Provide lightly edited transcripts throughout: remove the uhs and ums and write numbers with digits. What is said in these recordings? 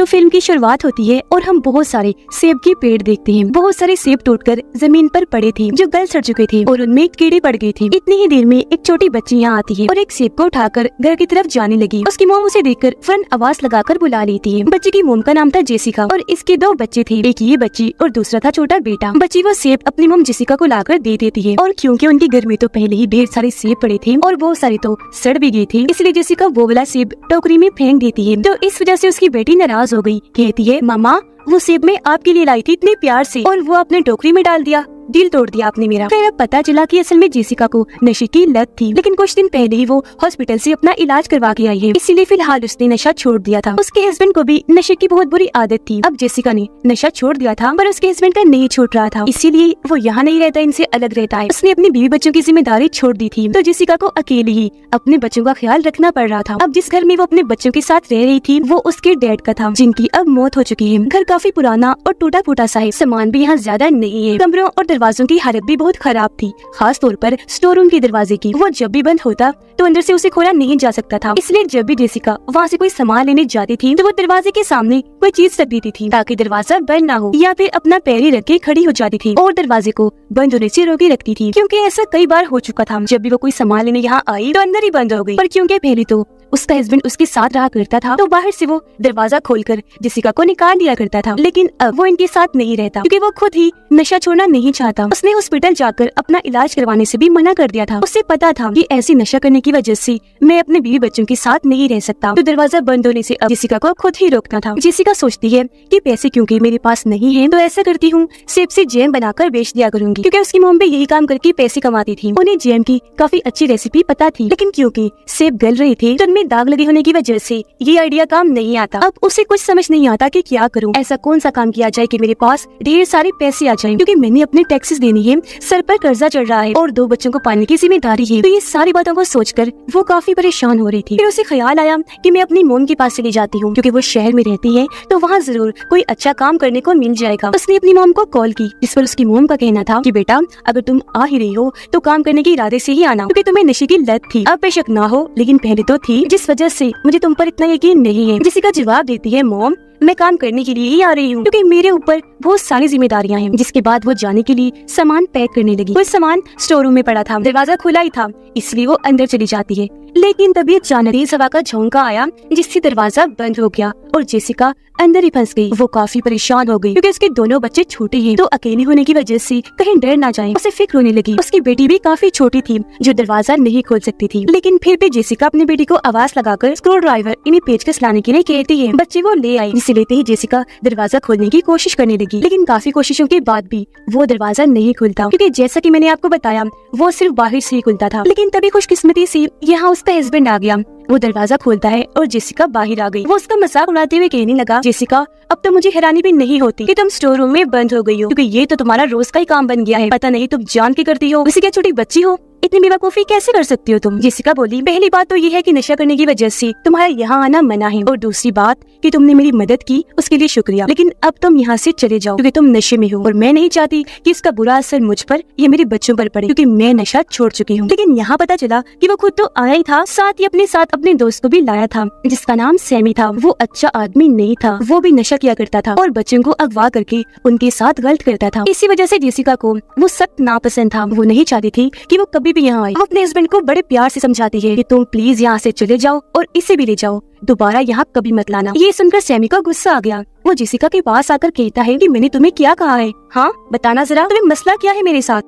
तो फिल्म की शुरुआत होती है और हम बहुत सारे सेब के पेड़ देखते हैं। बहुत सारे सेब टूटकर जमीन पर पड़े थे जो गल सड़ चुके थे और उनमें कीड़े पड़ गए थे। इतनी ही देर में एक छोटी बच्ची यहाँ आती है और एक सेब को उठाकर घर की तरफ जाने लगी। उसकी मोम उसे देखकर फौरन आवाज लगाकर बुला लेती है। बच्ची की मोम का नाम था जेसिका और इसके 2 बच्चे थे, एक ये बच्ची और दूसरा था छोटा बेटा। बच्ची वो सेब अपनी मोम जेसिका को लाकर दे देती है और क्योंकि उनके घर में तो पहले ही ढेर सारे सेब पड़े थे और बहुत सारे तो सड़ भी गए थे, इसलिए जेसिका वो वाला सेब टोकरी में फेंक देती है। तो इस वजह से उसकी बेटी नाराज हो गई। कहती है, मामा वो सेब मैं आपके लिए लाई थी इतने प्यार से और वो आपने टोकरी में डाल दिया, दिल तोड़ दिया आपने मेरा। फिर अब पता चला कि असल में जेसिका को नशे की लत थी, लेकिन कुछ दिन पहले ही वो हॉस्पिटल से अपना इलाज करवा के आई है, इसीलिए फिलहाल उसने नशा छोड़ दिया था। उसके हस्बैंड को भी नशे की बहुत बुरी आदत थी। अब जेसिका ने नशा छोड़ दिया था पर उसके हस्बैंड का नहीं छूट रहा था, इसीलिए वो यहाँ नहीं रहता, इनसे अलग रहता है। उसने अपनी बीवी बच्चों की जिम्मेदारी छोड़ दी थी, तो जेसिका को अकेले ही अपने बच्चों का ख्याल रखना पड़ रहा था। अब जिस घर में वो अपने बच्चों के साथ रह रही थी वो उसके डैड का था, जिनकी अब मौत हो चुकी है। घर काफी पुराना और टूटा फूटा सा है, सामान भी यहाँ ज्यादा नहीं है। कमरों और दरवाजों की हालत भी बहुत खराब थी, खास तौर पर स्टोर रूम के दरवाजे की। वो जब भी बंद होता तो अंदर से उसे खोला नहीं जा सकता था, इसलिए जब भी जेसिका वहाँ से कोई सामान लेने जाती थी तो वो दरवाजे के सामने कोई चीज रख देती थी ताकि दरवाजा बंद ना हो, या फिर अपना पैर ही रख के खड़ी हो जाती थी और दरवाजे को बंद होने से रोके रखती थी। क्योंकि ऐसा कई बार हो चुका था, जब भी वो कोई सामान लेने यहाँ आई तो अंदर ही बंद हो गई। पर क्योंकि पहले तो उसका हस्बैंड उसके साथ रहा करता था तो बाहर से वो दरवाजा खोलकर जेसिका को निकाल दिया करता था, लेकिन अब वो इनके साथ नहीं रहता क्योंकि वो खुद ही नशा छोड़ना नहीं चाहता। उसने हॉस्पिटल जाकर अपना इलाज करवाने से भी मना कर दिया था। उसे पता था कि ऐसी नशा करने की वजह से मैं अपने बीवी बच्चों के साथ नहीं रह सकता, तो दरवाजा बंद होने से अब जेसिका को खुद ही रोकना था। जेसिका सोचती है कि पैसे क्योंकि मेरे पास नहीं है तो ऐसा करती हूँ सेब से जैम बनाकर बेच दिया करूंगी, क्योंकि उसकी मॉम भी यही काम करके पैसे कमाती थी। उन्हें जैम की काफी अच्छी रेसिपी पता थी, लेकिन क्योंकि सेब गल रहे थे तो उनमें दाग लगे होने की वजह से ये आइडिया काम नहीं आता। अब उसे कुछ समझ नहीं आता कि क्या करूं, ऐसा कौन सा काम किया जाए कि मेरे पास ढेर सारे पैसे आ जाएं, क्योंकि मैंने अपने टैक्सेस देनी है, सर पर कर्जा चढ़ रहा है और 2 बच्चों को पालने की जिम्मेदारी है। तो ये सारी बातों को सोचकर वो काफी परेशान हो रही थी। फिर उसे ख्याल आया कि मैं अपनी मोम के पास चली जाती हूँ, क्योंकि वो शहर में रहती है तो वहाँ जरूर कोई अच्छा काम करने को मिल जाएगा। उसने अपनी मोम को कॉल की, जिस पर उसकी मोम का कहना था कि बेटा अगर तुम आ ही रही हो तो काम करने के इरादे से ही आना, क्योंकि तुम्हें नशे की लत थी। अब बेशक ना हो लेकिन पहले तो थी, जिस वजह से मुझे तुम पर इतना यकीन नहीं है। जेसिका जवाब देती है, मॉम मैं काम करने के लिए ही आ रही हूँ, क्योंकि मेरे ऊपर बहुत सारी जिम्मेदारियां हैं। जिसके बाद वो जाने के लिए सामान पैक करने लगी। कुछ सामान स्टोर रूम में पड़ा था, दरवाजा खुला ही था, इसलिए वो अंदर चली जाती है। लेकिन तभी अचानक तेज हवा का झोंका आया जिससे दरवाजा बंद हो गया और जेसिका अंदर ही फंस गई। वो काफी परेशान हो गई क्योंकि उसके दोनों बच्चे छोटे हैं, तो अकेले होने की वजह से कहीं डर ना जाए उसे फिक्र होने लगी। उसकी बेटी भी काफी छोटी थी जो दरवाजा नहीं खोल सकती थी, लेकिन फिर भी जेसिका अपनी बेटी को आवाज लगाकर स्क्रू ड्राइवर इन्हें पेचकस लाने के लिए कहती है। बच्चे वो ले आई, जिसे लेते ही जेसिका दरवाजा खोलने की कोशिश करने लगी, लेकिन काफी कोशिशों के बाद भी वो दरवाजा नहीं खुलता, क्योंकि जैसा कि मैंने आपको बताया वो सिर्फ बाहर से ही खुलता था। लेकिन तभी खुशकिस्मती से यहाँ उसका हस्बैंड आ गया। वो दरवाजा खोलता है और जेसिका बाहर आ गई। वो उसका मजाक उड़ाते हुए कहने लगा, जेसिका अब तो मुझे हैरानी भी नहीं होती कि तुम स्टोर रूम में बंद हो गई हो, क्योंकि ये तो तुम्हारा रोज का ही काम बन गया है। पता नहीं तुम जान के करती हो, वैसे क्या छोटी बच्ची हो, इतनी बेवकूफी कैसे कर सकती हो तुम। जेसिका बोली, पहली बात तो ये है कि नशा करने की वजह से तुम्हारा यहाँ आना मना है, और दूसरी बात कि तुमने मेरी मदद की उसके लिए शुक्रिया, लेकिन अब तुम यहाँ से चले जाओ क्योंकि तुम नशे में हो और मैं नहीं चाहती कि इसका बुरा असर मुझ पर या मेरे बच्चों पर पड़े, क्योंकि मैं नशा छोड़ चुकी हूँ। लेकिन यहाँ पता चला कि वो खुद तो आया ही था, साथ ही अपने साथ अपने दोस्त को भी लाया था जिसका नाम सैमी था। वो अच्छा आदमी नहीं था, वो भी नशा किया करता था और बच्चों को अगवा करके उनके साथ गलत करता था। इसी वजह से जेसिका को वो सख्त नापसंद था। वो नहीं चाहती थी कि वो कभी भी यहाँ आए। वो अपने हस्बैंड को बड़े प्यार से समझाती है कि तुम प्लीज यहाँ से चले जाओ और इसे भी ले जाओ, दोबारा यहाँ कभी मत लाना। ये सुनकर सैमी का गुस्सा आ गया। वो जेसिका के पास आकर कहता है कि मैंने तुम्हें क्या कहा है, हाँ बताना जरा, तुम्हें मसला क्या है मेरे साथ।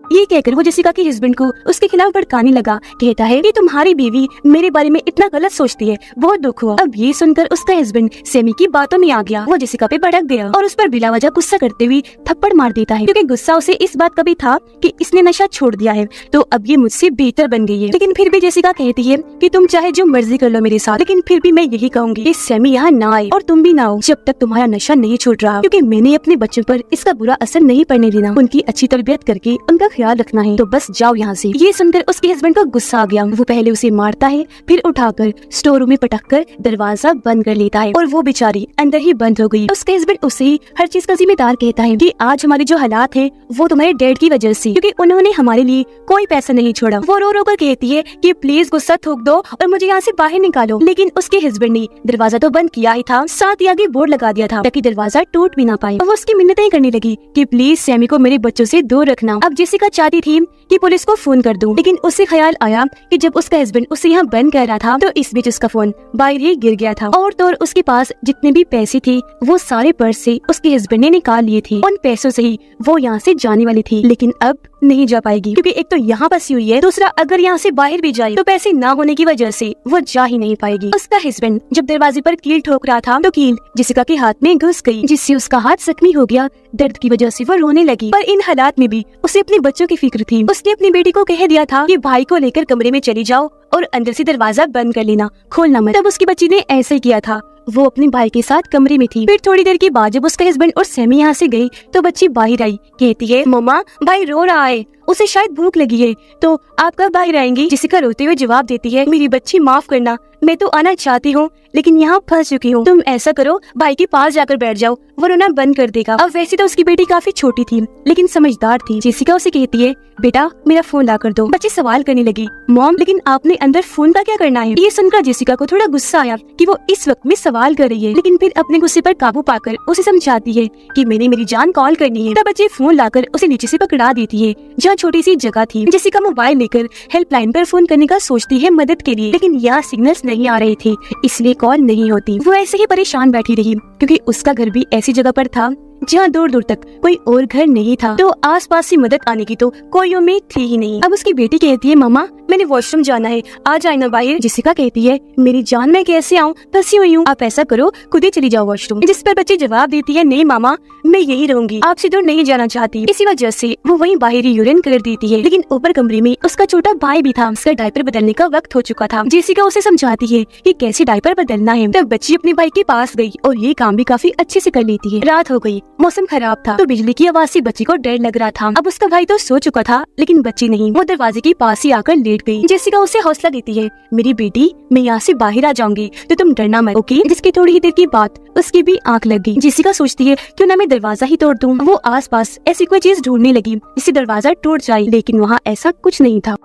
ये कहकर वो जेसिका के हस्बैंड को उसके खिलाफ भड़काने लगा। कहता है कि तुम्हारी बीवी मेरे बारे में इतना गलत सोचती है, बहुत दुख हुआ। अब ये सुनकर उसका हस्बैंड सैमी की बातों में आ गया। वो जेसिका पे भड़क गया और उस पर बिला वजह गुस्सा करते हुए थप्पड़ मार देता है, क्योंकि गुस्सा उसे इस बात का भी था कि इसने नशा छोड़ दिया है तो अब ये मुझसे बेहतर बन गई है। लेकिन फिर भी जेसिका कहती है कि तुम चाहे जो मर्जी कर लो मेरे साथ, लेकिन फिर भी मैं यही कहूंगी कि सैमी यहाँ ना आए और तुम भी ना आओ जब तक तुम्हारा नशा नहीं छूट रहा, क्योंकि मैंने अपने बच्चों पर इसका बुरा असर नहीं पड़ने देना। उनकी अच्छी तरबियत करके उनका ख्याल रखना है तो बस जाओ यहाँ से। ये सुनकर उसके हस्बैंड को गुस्सा आ गया। वो पहले उसे मारता है, फिर उठाकर स्टोर रूम में पटक कर दरवाजा बंद कर लेता है और वो बेचारी अंदर ही बंद हो गई। उसके हस्बैंड उसे हर चीज का जिम्मेदार कहता है कि आज हमारे जो हालात है वो तुम्हारे डैड की वजह से, क्योंकि उन्होंने हमारे लिए कोई पैसा नहीं छोड़ा। वो रो रो कर कहती है कि प्लीज गुस्सा थूक दो और मुझे यहाँ से बाहर निकालो, लेकिन उसके हस्बैंड ने दरवाजा तो बंद किया ही था, साथ ही आगे बोर्ड लगा दिया था ताकि दरवाजा टूट भी ना पाए। वो उसकी मिन्नतें करने लगी कि प्लीज सैमी को मेरे बच्चों से दूर रखना। अब जेसिका चाहती थी कि पुलिस को फोन कर दूं, लेकिन उसे ख्याल आया कि जब उसका हस्बैंड उसे यहाँ बंद कर रहा था तो इस बीच उसका फोन बाहर ही गिर गया था और तो और उसके पास जितने भी पैसे थे वो सारे पर्स से उसके हस्बैंड ने निकाल लिए थे। उन पैसों से ही वो यहाँ से जाने वाली थी, लेकिन अब नहीं जा पाएगी क्योंकि एक तो यहाँ फंसी हुई है, दूसरा अगर यहाँ से बाहर भी जाए तो पैसे ना होने की वजह से वो जा ही नहीं पाएगी। उसका हस्बैंड जब दरवाजे पर कील ठोक रहा था तो कील जेसिका के हाथ में घुस गई, जिससे उसका हाथ जख्मी हो गया। दर्द की वजह से वो रोने लगी, पर इन हालात में भी उसे अपने बच्चों की फिक्र थी। उसने अपनी बेटी को कह दिया था कि भाई को लेकर कमरे में चली जाओ और अंदर से दरवाजा बंद कर लेना, खोलना मत। तब उसकी बच्ची ने ऐसे किया था। वो अपने भाई के साथ कमरे में थी। फिर थोड़ी देर के बाद जब उसका हस्बैंड और सैमी यहाँ से गई तो बच्ची बाहर आई, कहती है मम्मा भाई रो रहा है, उसे शायद भूख लगी है, तो आप कब बाहर आएंगी? जेसिका रोते हुए जवाब देती है, मेरी बच्ची माफ करना, मैं तो आना चाहती हूँ लेकिन यहाँ फंस चुकी हूँ। तुम ऐसा करो भाई के पास जाकर बैठ जाओ, वो रोना बंद कर देगा। अब वैसे तो उसकी बेटी काफी छोटी थी लेकिन समझदार थी। जेसिका उसे कहती है बेटा मेरा फोन ला कर दो। बच्ची सवाल करने लगी, मॉम लेकिन आपने अंदर फोन का क्या करना है? ये सुनकर जेसिका को थोड़ा गुस्सा आया कि वो इस वक्त में सवाल कर रही है, लेकिन फिर अपने गुस्से पर काबू पाकर उसे समझाती है कि मैंने मेरी जान कॉल करनी है। तब बच्ची फोन लाकर उसे नीचे से पकड़ा देती है जहाँ छोटी सी जगह थी। जेसिका मोबाइल लेकर हेल्पलाइन पर फोन करने का सोचती है मदद के लिए, लेकिन यहाँ सिग्नल्स नहीं आ रहे थे इसलिए कॉल नहीं होती। वो ऐसे ही परेशान बैठी रही क्योंकि उसका घर भी ऐसी जगह पर था जहाँ दूर दूर तक कोई और घर नहीं था, तो आसपास से मदद आने की तो कोई उम्मीद थी ही नहीं। अब उसकी बेटी कहती है मामा मैंने वॉशरूम जाना है, आ जाए ना बाहर। जेसिका कहती है मेरी जान मैं कैसे आऊँ, फंसी हुई हूँ, आप ऐसा करो खुद ही चली जाओ वॉशरूम। जिस पर बच्ची जवाब देती है नहीं मामा मैं यही रहूंगी, आपसे दूर नहीं जाना चाहती। इसी वजह से वो वहीं बाहर ही यूरिन कर देती है, लेकिन ऊपर कमरे में उसका छोटा भाई भी था। उसका डायपर बदलने का वक्त हो चुका था। जेसिका उसे समझाती है कि कैसे डायपर बदलना है। तब बच्ची अपने भाई के पास गई और ये काम भी काफी अच्छे से कर लेती है। रात हो गई, मौसम खराब था तो बिजली की आवाज से बच्ची को डर लग रहा था। अब उसका भाई तो सो चुका था लेकिन बच्ची नहीं, वो दरवाजे के पास ही आकर लेट गई। जेसिका उसे हौसला देती है मेरी बेटी मैं यहाँ से बाहर आ जाऊंगी तो तुम डरना मत, ओके? जिसकी थोड़ी ही देर की बात उसकी भी आंख लग गई। जेसिका सोचती है क्यों ना मैं दरवाजा ही तोड़ दूं। वो आसपास ऐसी कोई चीज ढूंढने लगी जिससे दरवाजा टूट जाए, लेकिन वहाँ ऐसा कुछ नहीं था।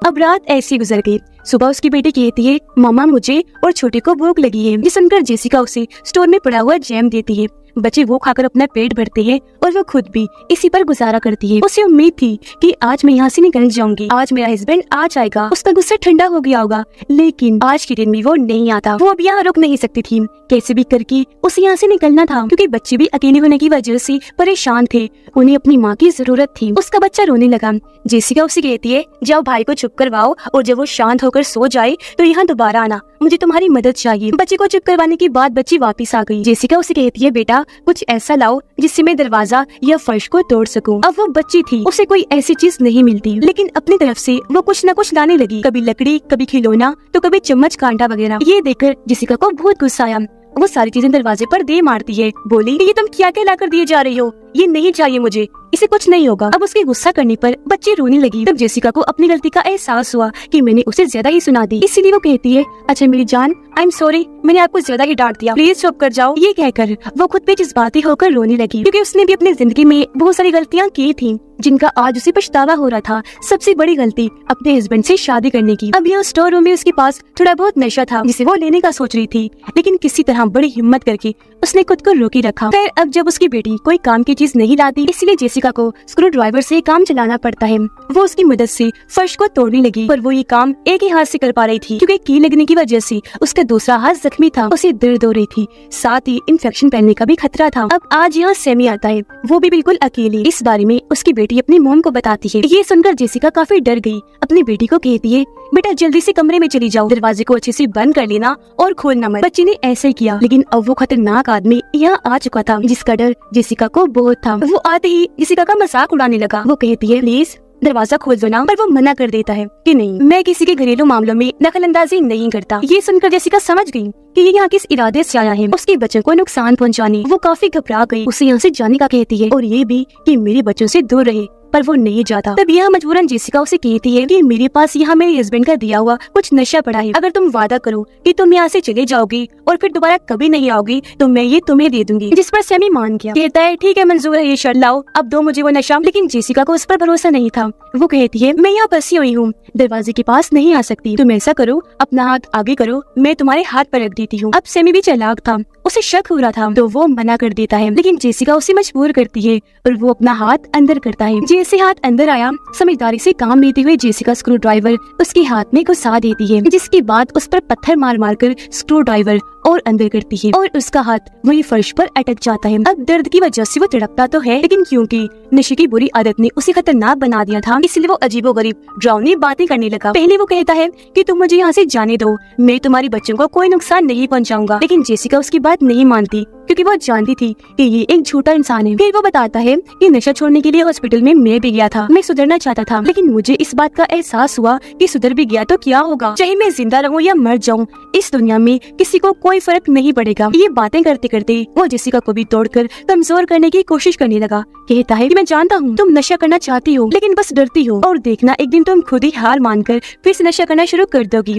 अब रात ऐसी गुजर गई। सुबह उसकी बेटी कहती है मामा मुझे और छोटे को भूख लगी है। ये सुनकर जेसिका उसे स्टोर में पड़ा हुआ जैम देती है। बच्चे वो खाकर अपना पेट भरते हैं और वो खुद भी इसी पर गुजारा करती है। उसे उम्मीद थी कि आज मैं यहाँ से निकल जाऊंगी, आज मेरा हस्बैंड आ जाएगा, उसका गुस्सा ठंडा हो गया होगा, लेकिन आज के दिन भी वो नहीं आता। वो अब यहाँ रुक नहीं सकती थी, कैसे भी करके उसे यहाँ से निकलना था क्योंकि बच्चे भी अकेले होने की वजह से परेशान थे, उन्हें अपनी माँ की जरूरत थी। उसका बच्चा रोने लगा। जेसिका उसे कहती है जाओ भाई को चुप करवाओ और जब वो शांत होकर सो जाए तो यहाँ दोबारा आना, मुझे तुम्हारी मदद चाहिए। बच्चे को चुप करवाने के बाद बच्ची वापस आ गई। जेसिका उसे कहती है बेटा कुछ ऐसा लाओ जिससे मैं दरवाजा या फर्श को तोड़ सकूं। अब वो बच्ची थी, उसे कोई ऐसी चीज नहीं मिलती, लेकिन अपनी तरफ से वो कुछ न कुछ लाने लगी, कभी लकड़ी, कभी खिलौना, तो कभी चम्मच कांटा वगैरह। ये देखकर जेसिका को बहुत गुस्सा आया। वो सारी चीजें दरवाजे पर दे मारती है, बोली ये तुम क्या क्या ला कर दिए जा रही हो, ये नहीं चाहिए मुझे, इसे कुछ नहीं होगा। अब उसके गुस्सा करने पर बच्ची रोने लगी। तब जेसिका को अपनी गलती का एहसास हुआ कि मैंने उसे ज्यादा ही सुना दी, इसीलिए वो कहती है अच्छा मेरी जान आई एम सॉरी, मैंने आपको ज्यादा ही डांट दिया, प्लीज चुप कर जाओ। ये कहकर वो खुद पे जज्बाती होकर रोने लगी क्योंकि उसने भी अपनी जिंदगी में बहुत सारी गलतियाँ की थी जिनका आज उसे पछतावा हो रहा था। सबसे बड़ी गलती अपने हस्बैंड से शादी करने की। अब यहाँ स्टोर रूम में उसके पास थोड़ा बहुत नशा था जिसे वो लेने का सोच रही थी, लेकिन किसी तरह बड़ी हिम्मत करके उसने खुद को रोके रखा। फिर अब जब उसकी बेटी कोई काम की चीज नहीं लाती, इसलिए जेसिका को स्क्रू ड्राइवर से काम चलाना पड़ता है। वो उसकी मदद से फर्श को तोड़ने लगी, पर वो ये काम एक ही हाथ से कर पा रही थी क्योंकि की लगने की वजह से उसका दूसरा हाथ जख्मी था, उसे दर्द हो रही थी, साथ ही इन्फेक्शन फैलने का भी खतरा था। अब आज यहाँ सैमी आता है, वो भी बिल्कुल अकेली। इस बारे में उसकी बेटी अपनी मॉम को बताती है। ये सुनकर जेसिका काफी डर गई। अपनी बेटी को कहती है बेटा जल्दी से कमरे में चली जाओ, दरवाजे को अच्छे से बंद कर लेना और खोलना मत। बच्ची ने ऐसे किया, लेकिन अब वो खतरनाक आदमी यहाँ आ चुका था जिसका डर जेसिका को बहुत था। वो आते ही जेसिका का मजाक उड़ाने लगा। वो कहती है प्लीज दरवाजा खोल दो ना, पर वो मना कर देता है कि नहीं, मैं किसी के घरेलू मामलों में दखल अंदाजी नहीं करता। ये सुनकर जेसिका समझ गई कि ये यहाँ किस इरादे से आया है, उसके बच्चों को नुकसान पहुँचाने। वो काफी घबरा गई, उसे यहाँ से जाने का कहती है और ये भी कि मेरे बच्चों से दूर रहे, पर वो नहीं जाता। तब यहाँ मजबूरन जेसिका उसे कहती है कि मेरे पास यहाँ मेरे हस्बैंड का दिया हुआ कुछ नशा पड़ा है, अगर तुम वादा करो कि तुम यहाँ से चले जाओगी और फिर दोबारा कभी नहीं आओगी तो मैं ये तुम्हें दे दूंगी। जिस पर सैमी मान गया, कहता है ठीक है मंजूर है, ये शर्त लाओ, अब दो मुझे वो नशा। लेकिन जेसिका को उस पर भरोसा नहीं था। वो कहती है मैं यहाँ फंसी हुई हूँ, दरवाजे के पास नहीं आ सकती, तुम ऐसा करो अपना हाथ आगे करो, मैं तुम्हारे हाथ पर रख देती हूँ। अब सैमी भी चालाक था, उसे शक हो रहा था तो वो मना कर देता है, लेकिन जेसिका उसे मजबूर करती है और वो अपना हाथ अंदर करता है। जैसे हाथ अंदर आया, समझदारी से काम लेते हुए जेसिका स्क्रू ड्राइवर उसके हाथ में घुसा देती है, जिसके बाद उस पर पत्थर मार मार कर स्क्रू ड्राइवर और अंदर करती है और उसका हाथ वही फर्श पर अटक जाता है। अब दर्द की वजह से वो तड़पता तो है, लेकिन क्योंकि नशे की बुरी आदत ने उसे खतरनाक बना दिया था, इसलिए वो अजीबोगरीब डरावनी बातें करने लगा। पहले वो कहता है कि तुम मुझे यहाँ से जाने दो, मैं तुम्हारे बच्चों को कोई नुकसान नहीं पहुँचाऊंगा। लेकिन जेसिका उसकी बात नहीं मानती क्योंकि वो जानती थी कि ये एक झूठा इंसान है। फिर वो बताता है कि नशा छोड़ने के लिए हॉस्पिटल में मैं भी गया था, मैं सुधरना चाहता था, लेकिन मुझे इस बात का एहसास हुआ कि सुधर भी गया तो क्या होगा, चाहे मैं जिंदा रहूं या मर जाऊं, इस दुनिया में किसी को कोई फर्क नहीं पड़ेगा। ये बातें करते करते वो जेसिका को भी तोड़कर कमजोर करने की कोशिश करने लगा। कहता है कि मैं जानता हूँ तुम नशा करना चाहती हो, लेकिन बस डरती हो, और देखना एक दिन तुम खुद ही हार मानकर फिर से नशा करना शुरू कर दोगी।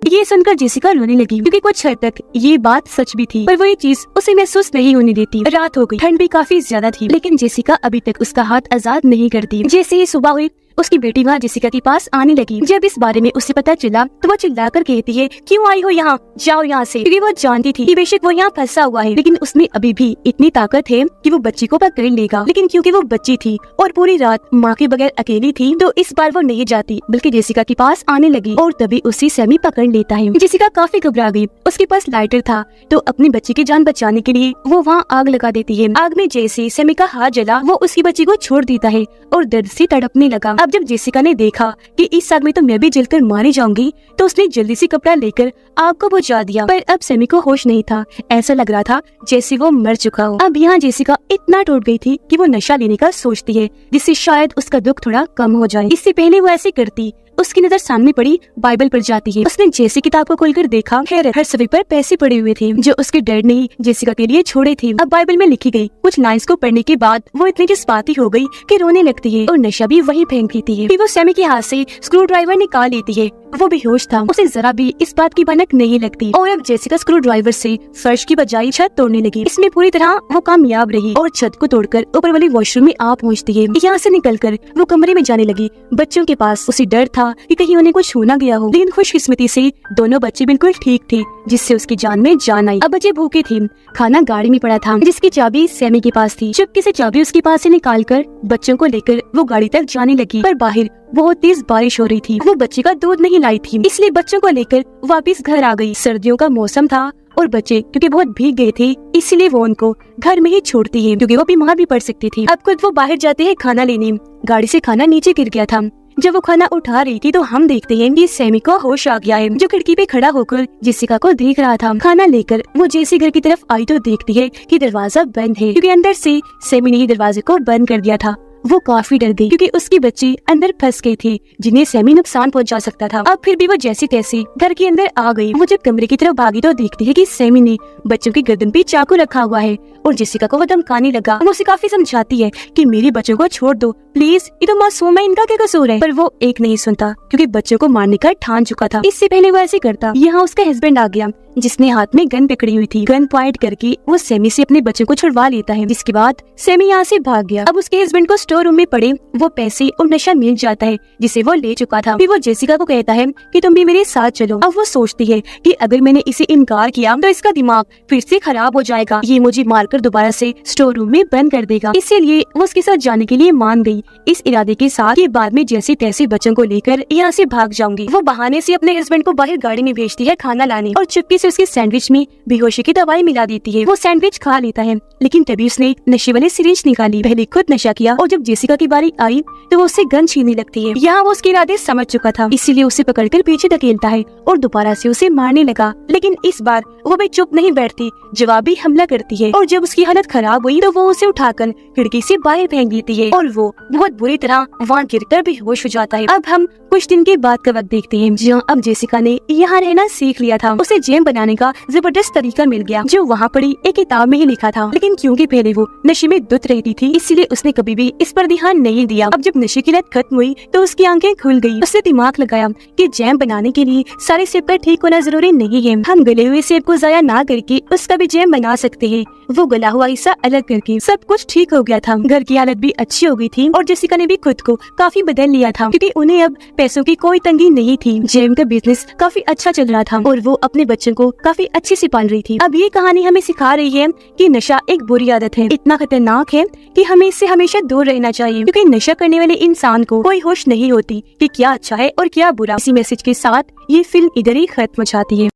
ये सुनकर जेसिका रोने लगी क्योंकि कुछ हद तक ये बात सच भी थी, पर वो ये चीज उसे महसूस नहीं होने देती। रात हो गई, ठंड भी काफी ज्यादा थी, लेकिन जेसिका अभी तक उसका हाथ आजाद नहीं करती। जैसे ही सुबह हुई, उसकी बेटी वहाँ जेसिका के पास आने लगी। जब इस बारे में उसे पता चला तो वो चिल्लाकर कहती है क्यों आई हो यहाँ, जाओ यहाँ से, क्योंकि वो जानती थी कि बेशक वो यहाँ फंसा हुआ है, लेकिन उसमें अभी भी इतनी ताकत है कि वो बच्ची को पकड़ लेगा। लेकिन क्योंकि वो बच्ची थी और पूरी रात माँ के बगैर अकेली थी, तो इस बार वो नहीं जाती बल्कि जेसिका के पास आने लगी और तभी उसे सैमी पकड़ लेता है। जेसिका काफी घबरा गई, उसके पास लाइटर था तो अपनी बच्ची की जान बचाने के लिए वो वहाँ आग लगा देती है। आग में जैसे सैमी का हाथ जला, वो उसकी बच्ची को छोड़ देता है और दर्द से तड़पने लगा। अब जब जेसिका ने देखा कि इस आग में तो मैं भी जलकर मारी जाऊंगी, तो उसने जल्दी से कपड़ा लेकर आग को बुझा दिया। पर अब सैमी को होश नहीं था, ऐसा लग रहा था जैसे वो मर चुका हो। अब यहाँ जेसिका इतना टूट गई थी कि वो नशा लेने का सोचती है, जिससे शायद उसका दुख थोड़ा कम हो जाए। इससे पहले वो ऐसे करती, उसकी नजर सामने पड़ी बाइबल पर जाती है। उसने जैसे किताब को खोलकर देखा, हर सफ़े पर पैसे पड़े हुए थे जो उसके डैड ने जेसिका के लिए छोड़े थे। अब बाइबल में लिखी गई कुछ लाइंस को पढ़ने के बाद वो इतनी जज्बाती हो गई कि रोने लगती है और नशा भी वही फेंक देती है। फिर वो सैमी के हाथ से स्क्रू ड्राइवर निकाल लेती है। वो बेहोश था, उसे जरा भी इस बात की भनक नहीं लगती और अब जेसिका स्क्रू ड्राइवर से फर्श की बजाय छत तोड़ने लगी। इसमें पूरी तरह वो कामयाब रही और छत को तोड़कर ऊपर वाले वॉशरूम में आ पहुंचती है। यहाँ से निकलकर वो कमरे में जाने लगी। बच्चों के पास उसे डर था कि कहीं उन्हें कुछ होना गया हो, लेकिन खुशकिस्मती से दोनों बच्चे बिल्कुल ठीक थे, जिससे उसकी जान में जान आई। अब बच्चे भूखे थे, खाना गाड़ी में पड़ा था जिसकी चाबी सैमी के पास थी। चुपके से चाबी उसके पास से निकालकर बच्चों को लेकर वो गाड़ी तक जाने लगी, पर बाहर बहुत तेज बारिश हो रही थी। वो बच्चे का दूध नहीं लाई थी, इसलिए बच्चों को लेकर वापस घर आ गई। सर्दियों का मौसम था और बच्चे क्योंकि बहुत भीग गए थे, इसलिए वो उनको घर में ही छोड़ती है क्योंकि वो बीमार भी पड़ सकती थी। अब खुद वो बाहर जाते हैं खाना लेने। गाड़ी से खाना नीचे गिर गया था। जब वो खाना उठा रही थी तो हम देखते हैं कि सैमी को होश आ गया है, जो खिड़की पे खड़ा होकर जेसिका को देख रहा था। खाना लेकर वो जैसे घर की तरफ आई तो देखती है कि दरवाजा बंद है, क्योंकि अंदर से सैमी ने ही दरवाजे को बंद कर दिया था। वो काफी डर गई क्योंकि उसकी बच्ची अंदर फंस गई थी, जिन्हें सैमी नुकसान पहुंचा सकता था। अब फिर भी वो जैसे तैसे घर के अंदर आ गई। वो जब कमरे की तरफ भागी तो देखती है कि सैमी ने बच्चों की गर्दन पे चाकू रखा हुआ है और जेसिका को वो धमकाने लगा। वो उसे काफी समझाती है कि मेरे बच्चों को छोड़ दो प्लीज, ये तो मासूम है, इनका क्या कसूर है। पर वो एक नहीं सुनता क्योंकि बच्चों को मारने का ठान चुका था। इससे पहले वो ऐसे करता, यहाँ उसका हस्बैंड आ गया जिसने हाथ में गन पकड़ी हुई थी। गन पॉइंट करके वो सैमी से अपने बच्चों को छुड़वा लेता है, जिसके बाद सैमी यहाँ से भाग गया। अब उसके हस्बैंड को स्टोर रूम में पड़े वो पैसे और नशा मिल जाता है जिसे वो ले चुका था। फिर वो जेसिका को कहता है कि तुम भी मेरे साथ चलो। अब वो सोचती है कि अगर मैंने इसे इनकार किया तो इसका दिमाग फिर से खराब हो जाएगा, ये मुझे मारकर दोबारा से स्टोर रूम में बंद कर देगा। इसीलिए वो उसके साथ जाने के लिए मान गई, इस इरादे के साथ कि बाद में जैसे तैसे बच्चों को लेकर यहाँ से भाग जाऊंगी। वो बहाने से अपने हस्बैंड को बाहर गाड़ी में भेजती है खाना लाने और चुपके से उसके सैंडविच में बेहोशी की दवाई मिला देती है। वो सैंडविच खा लेता है, लेकिन तभी उसने नशे वाली सिरिंज निकाली। पहले खुद नशा किया और जब जब जेसिका की बारी आई तो वो उससे गन छीनने लगती है। यहाँ वो उसके इरादे समझ चुका था, इसीलिए उसे पकड़कर पीछे धकेलता है और दोबारा से उसे मारने लगा। लेकिन इस बार वो भी चुप नहीं बैठती, जवाबी हमला करती है और जब उसकी हालत खराब हुई तो वो उसे उठाकर खिड़की से बाहर फेंक देती है और वो बहुत बुरी तरह वहाँ गिरकर बेहोश हो जाता है। अब हम कुछ दिन के बाद का वक्त देखते हैं, जहाँ अब जेसिका ने यहाँ रहना सीख लिया था। उसे जैम बनाने का जबरदस्त तरीका मिल गया जो वहाँ पड़ी एक किताब में ही लिखा था। लेकिन क्योंकि पहले वो नशे में धुत रहती थी, इसलिए उसने कभी भी इस पर ध्यान नहीं दिया। अब जब नशे की लत खत्म हुई तो उसकी आंखें खुल गई। उसने दिमाग लगाया कि जैम बनाने के लिए सारे सेब का ठीक होना जरूरी नहीं है, हम गले हुए सेब को जाया ना करके उसका भी जैम बना सकते हैं। वो गला हुआ हिस्सा अलग करके सब कुछ ठीक हो गया था। घर की हालत भी अच्छी हो गई थी और जेसिका ने भी खुद को काफी बदल लिया था, क्योंकि उन्हें अब पैसों की कोई तंगी नहीं थी। जैम का बिजनेस काफी अच्छा चल रहा था और वो अपने बच्चों को काफी अच्छे से पाल रही थी। अब ये कहानी हमें सिखा रही है कि नशा एक बुरी आदत है, इतना खतरनाक है कि हमें इससे हमेशा दूर रहना चाहिए, क्योंकि नशा करने वाले इंसान को कोई होश नहीं होती कि क्या अच्छा है और क्या बुरा। इसी मैसेज के साथ ये फिल्म इधर ही खत्म हो जाती है।